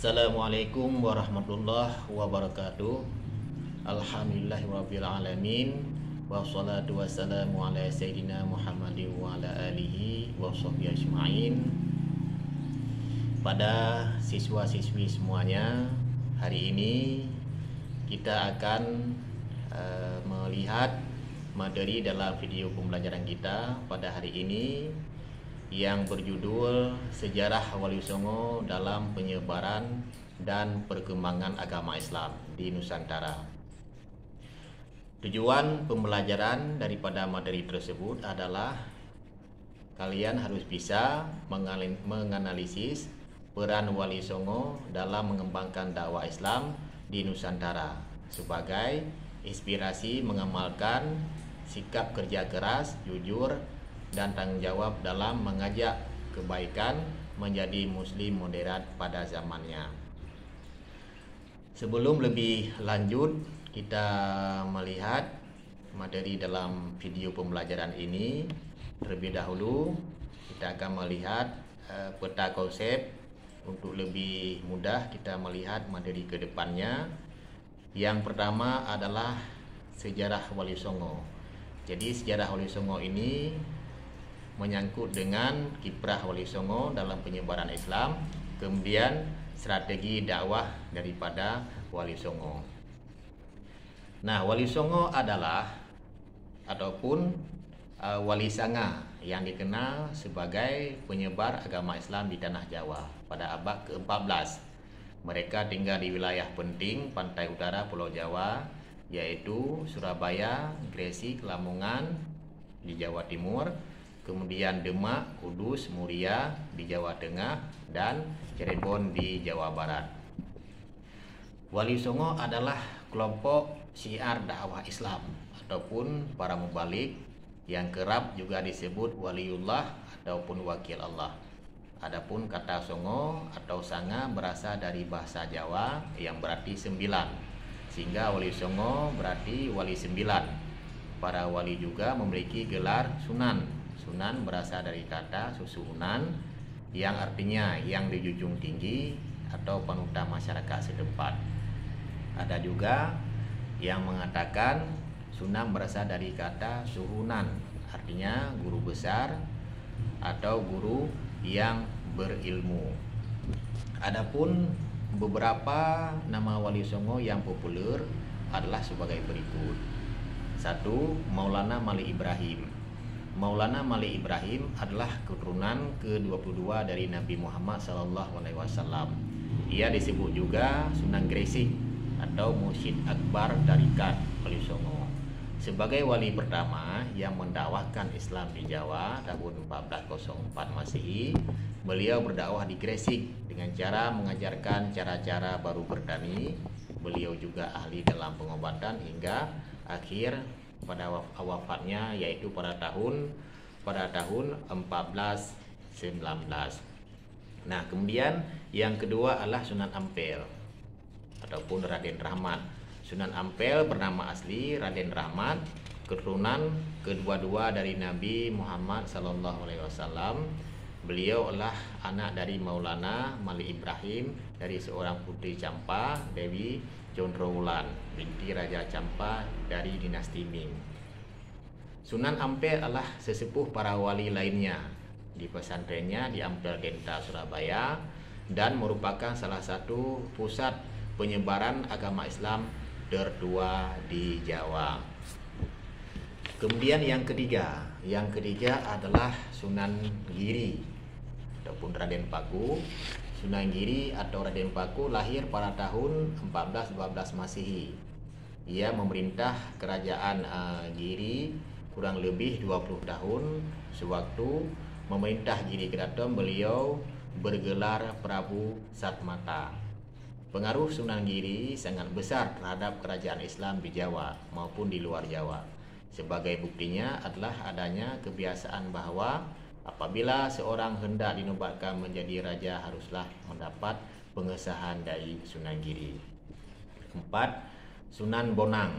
Assalamualaikum warahmatullahi wabarakatuh. Alhamdulillahirabbil alamin. Wassalatu wassalamu ala sayyidina Muhammadin wa ala alihi wa sahbihi ajmain. Pada siswa-siswi semuanya, hari ini kita akan melihat materi dalam video pembelajaran kita pada hari ini yang berjudul Sejarah Wali Songo dalam Penyebaran dan Perkembangan Agama Islam di Nusantara. Tujuan pembelajaran daripada materi tersebut adalah kalian harus bisa menganalisis peran Wali Songo dalam mengembangkan dakwah Islam di Nusantara sebagai inspirasi mengamalkan sikap kerja keras, jujur, dan tanggung jawab dalam mengajak kebaikan menjadi muslim moderat pada zamannya. Sebelum lebih lanjut, kita melihat materi dalam video pembelajaran ini. Terlebih dahulu kita akan melihat peta konsep. Untuk lebih mudah kita melihat materi ke depannya. Yang pertama adalah sejarah Wali Songo. Jadi sejarah Wali Songo ini menyangkut dengan kiprah Wali Songo dalam penyebaran Islam, kemudian strategi dakwah daripada Wali Songo. Nah, Wali Songo adalah ataupun Wali Sanga yang dikenal sebagai penyebar agama Islam di tanah Jawa pada abad ke-14. Mereka tinggal di wilayah penting pantai utara Pulau Jawa, yaitu Surabaya, Gresik, Lamongan di Jawa Timur, kemudian Demak, Kudus, Muria di Jawa Tengah, dan Cirebon di Jawa Barat. Wali Songo adalah kelompok syiar dakwah Islam ataupun para mubalik yang kerap juga disebut waliullah ataupun wakil Allah. Adapun kata Songo atau Sanga berasal dari bahasa Jawa yang berarti 9, sehingga Wali Songo berarti wali 9. Para wali juga memiliki gelar Sunan. Sunan berasal dari kata susuhunan yang artinya yang dijunjung tinggi atau panutan masyarakat setempat. Ada juga yang mengatakan Sunan berasal dari kata suhunan, artinya guru besar atau guru yang berilmu. Adapun beberapa nama Wali Songo yang populer adalah sebagai berikut. 1. Maulana Malik Ibrahim. Maulana Malik Ibrahim adalah keturunan ke-22 dari Nabi Muhammad SAW. Ia disebut juga Sunan Gresik atau Mursyid Akbar Tarikat Wali Songo. Sebagai wali pertama yang mendakwahkan Islam di Jawa tahun 1404 Masehi, beliau berdakwah di Gresik dengan cara mengajarkan cara-cara baru bertani. Beliau juga ahli dalam pengobatan hingga akhir pada wafatnya, yaitu pada tahun 1419. Nah, kemudian yang kedua adalah Sunan Ampel ataupun Raden Rahmat. Sunan Ampel bernama asli Raden Rahmat, keturunan kedua-dua dari Nabi Muhammad SAW. Beliau adalah anak dari Maulana Malik Ibrahim dari seorang putri Campa, Dewi Condrowulan, binti Raja Campa dari dinasti Ming. Sunan Ampel adalah sesepuh para wali lainnya di pesantrennya di Ampel Denta, Surabaya, dan merupakan salah satu pusat penyebaran agama Islam tertua di Jawa. Kemudian yang ketiga adalah Sunan Giri ataupun Raden Paku. Sunan Giri atau Raden Paku lahir pada tahun 1412 Masehi. Ia memerintah kerajaan Giri kurang lebih 20 tahun. Sewaktu memerintah Giri Kraton, beliau bergelar Prabu Satmata. Pengaruh Sunan Giri sangat besar terhadap kerajaan Islam di Jawa maupun di luar Jawa. Sebagai buktinya adalah adanya kebiasaan bahwa apabila seorang hendak dinobatkan menjadi raja haruslah mendapat pengesahan dari Sunan Giri. 4. Sunan Bonang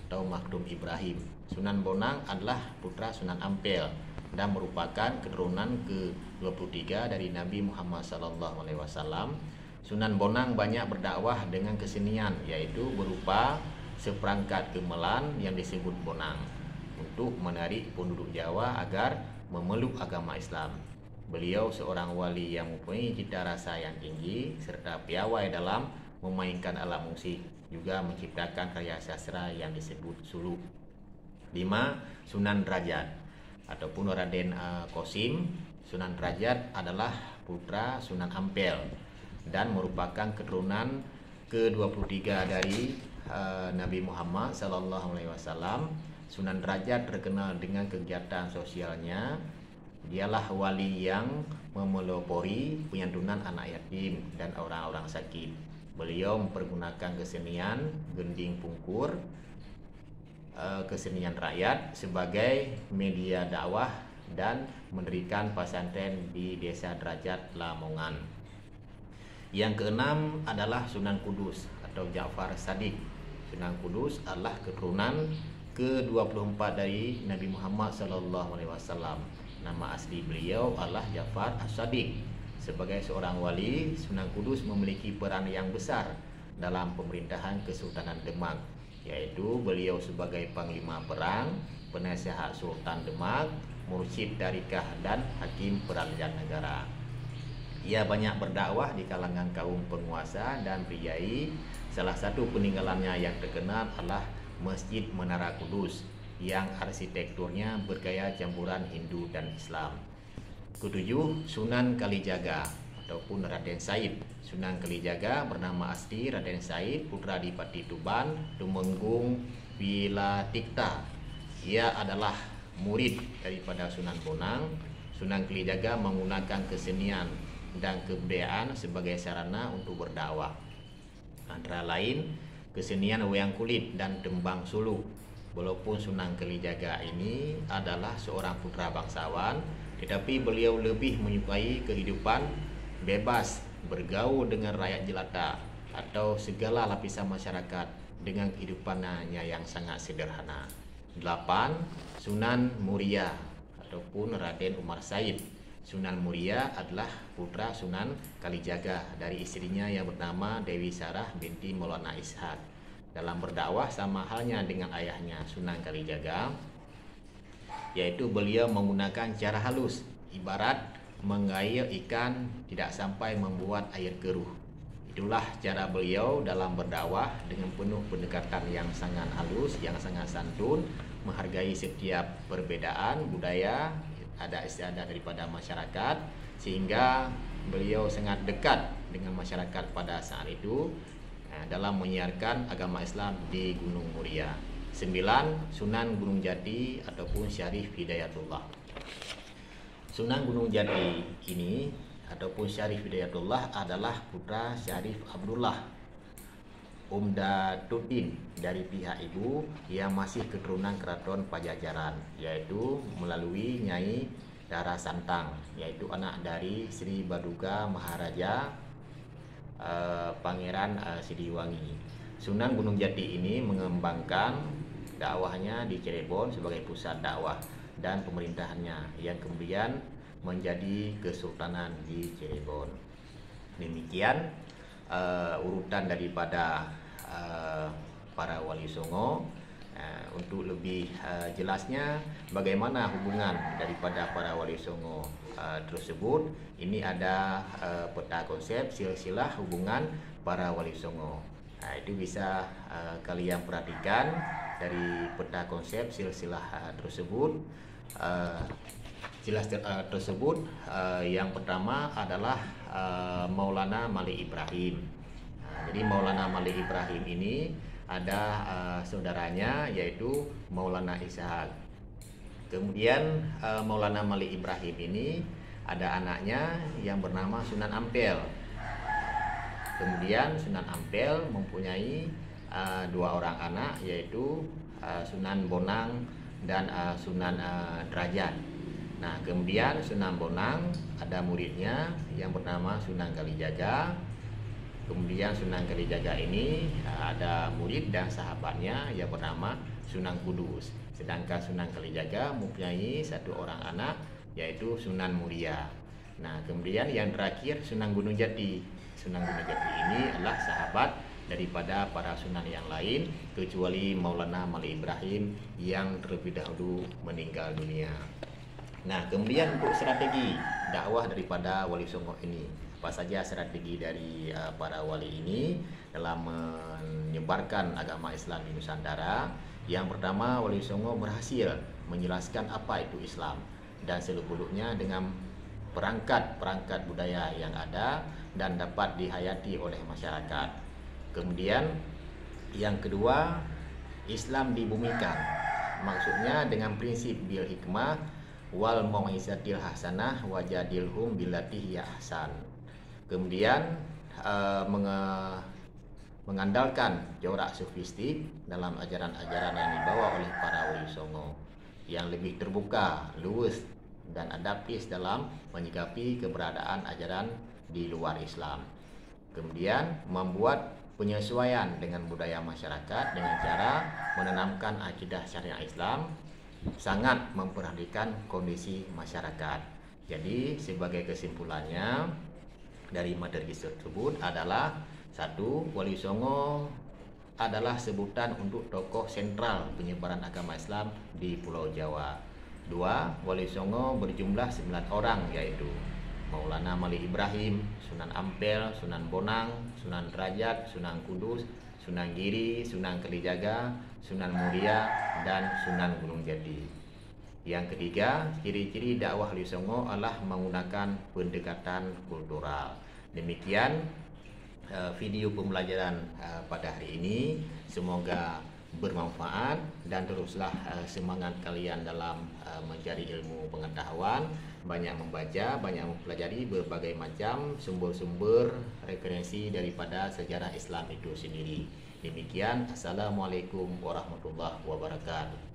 atau Makdum Ibrahim. Sunan Bonang adalah putra Sunan Ampel dan merupakan keturunan ke-23 dari Nabi Muhammad SAW. Sunan Bonang banyak berdakwah dengan kesenian, yaitu berupa seperangkat gamelan yang disebut bonang untuk menarik penduduk Jawa agar memeluk agama Islam. Beliau seorang wali yang mempunyai cita rasa yang tinggi serta piawai dalam memainkan alat musik, juga menciptakan karya sastra yang disebut suluk. 5. Sunan Derajat ataupun Raden Kosim. Sunan Derajat adalah putra Sunan Ampel dan merupakan keturunan ke-23 dari Nabi Muhammad SAW. Sunan Derajat terkenal dengan kegiatan sosialnya. Dialah wali yang memelopori penyantunan anak yatim dan orang-orang sakit. Beliau mempergunakan kesenian gending pungkur, kesenian rakyat sebagai media dakwah dan mendirikan pesantren di Desa Derajat, Lamongan. Yang keenam adalah Sunan Kudus atau Ja'far Shadiq. Sunan Kudus adalah keturunan ke-24 dari Nabi Muhammad SAW. Nama asli beliau adalah Ja'far As-Shadiq. Sebagai seorang wali, Sunan Kudus memiliki peran yang besar dalam pemerintahan Kesultanan Demak, yaitu beliau sebagai panglima perang, penasihat Sultan Demak, mursyid tarikah dan hakim peralihan negara. Ia banyak berdakwah di kalangan kaum penguasa dan priai. Salah satu peninggalannya yang terkenal adalah Masjid Menara Kudus yang arsitekturnya bergaya campuran Hindu dan Islam. Ketujuh, Sunan Kalijaga ataupun Raden Said. Sunan Kalijaga bernama asli Raden Said, putra Adipati Tuban, Tumenggung Wilatikta. Ia adalah murid daripada Sunan Bonang. Sunan Kalijaga menggunakan kesenian dan kebudayaan sebagai sarana untuk berdakwah. Antara lain kesenian wayang kulit dan tembang suluk. Walaupun Sunan Kalijaga ini adalah seorang putra bangsawan, tetapi beliau lebih menyukai kehidupan bebas, bergaul dengan rakyat jelata atau segala lapisan masyarakat dengan kehidupannya yang sangat sederhana. 8. Sunan Muria ataupun Raden Umar Said. Sunan Muria adalah putra Sunan Kalijaga dari istrinya yang bernama Dewi Sarah binti Maulana Ishak. Dalam berdakwah sama halnya dengan ayahnya Sunan Kalijaga, yaitu beliau menggunakan cara halus, ibarat mengair ikan tidak sampai membuat air keruh. Itulah cara beliau dalam berdakwah dengan penuh pendekatan yang sangat halus, yang sangat santun, menghargai setiap perbedaan budaya, adat istiadat daripada masyarakat, sehingga beliau sangat dekat dengan masyarakat pada saat itu dalam menyiarkan agama Islam di Gunung Muria. 9. Sunan Gunung Jati ataupun Syarif Hidayatullah. Sunan Gunung Jati ini ataupun Syarif Hidayatullah adalah putra Syarif Abdullah Umdatuddin dari pihak ibu yang masih keturunan keraton Pajajaran, yaitu melalui Nyai Dara Santang, yaitu anak dari Sri Baduga Maharaja Pangeran Siliwangi. Sunan Gunung Jati ini mengembangkan dakwahnya di Cirebon sebagai pusat dakwah dan pemerintahannya yang kemudian menjadi Kesultanan di Cirebon. Demikian urutan daripada para wali songo. Untuk lebih jelasnya bagaimana hubungan daripada para wali songo tersebut, ini ada peta konsep silsilah hubungan para wali songo. Itu bisa kalian perhatikan dari peta konsep silsilah tersebut. Tersebut yang pertama adalah Maulana Malik Ibrahim. Jadi Maulana Malik Ibrahim ini ada saudaranya yaitu Maulana Ishak. Kemudian Maulana Malik Ibrahim ini ada anaknya yang bernama Sunan Ampel. Kemudian Sunan Ampel mempunyai dua orang anak, yaitu Sunan Bonang dan Sunan Derajat. Nah, kemudian Sunan Bonang ada muridnya yang bernama Sunan Kalijaga. Kemudian Sunan Kalijaga ini ada murid dan sahabatnya yang bernama Sunan Kudus. Sedangkan Sunan Kalijaga mempunyai satu orang anak, yaitu Sunan Muria. Nah, kemudian yang terakhir Sunan Gunung Jati. Sunan Gunung Jati ini adalah sahabat daripada para sunan yang lain, kecuali Maulana Malik Ibrahim yang terlebih dahulu meninggal dunia. Nah, kemudian untuk strategi dakwah daripada Wali Songo ini, apa saja strategi dari para wali ini dalam menyebarkan agama Islam di Nusantara? Yang pertama, Wali Songo berhasil menjelaskan apa itu Islam dan seluk-beluknya dengan perangkat budaya yang ada dan dapat dihayati oleh masyarakat. Kemudian yang kedua, Islam dibumikan. Maksudnya dengan prinsip bil hikmah wal mau'izatil hasanah wajadilhum billati hiya ahsan. Kemudian mengandalkan corak sofistik dalam ajaran-ajaran yang dibawa oleh para wali songo yang lebih terbuka, luwes dan adaptif dalam menyikapi keberadaan ajaran di luar Islam. Kemudian membuat penyesuaian dengan budaya masyarakat dengan cara menanamkan akidah syariah Islam, sangat memperhatikan kondisi masyarakat. Jadi sebagai kesimpulannya dari materi tersebut adalah: satu, Wali Songo adalah sebutan untuk tokoh sentral penyebaran agama Islam di Pulau Jawa. Dua, Wali Songo berjumlah 9 orang, yaitu Maulana Malik Ibrahim, Sunan Ampel, Sunan Bonang, Sunan Derajat, Sunan Kudus, Sunan Giri, Sunan Kalijaga, Sunan Muria, dan Sunan Gunung Jati. Yang ketiga, ciri-ciri dakwah Wali Songo adalah menggunakan pendekatan kultural. Demikian video pembelajaran pada hari ini. Semoga bermanfaat dan teruslah semangat kalian dalam mencari ilmu pengetahuan, banyak membaca, banyak mempelajari berbagai macam sumber-sumber referensi daripada sejarah Islam itu sendiri. Demikian, Assalamualaikum warahmatullahi wabarakatuh.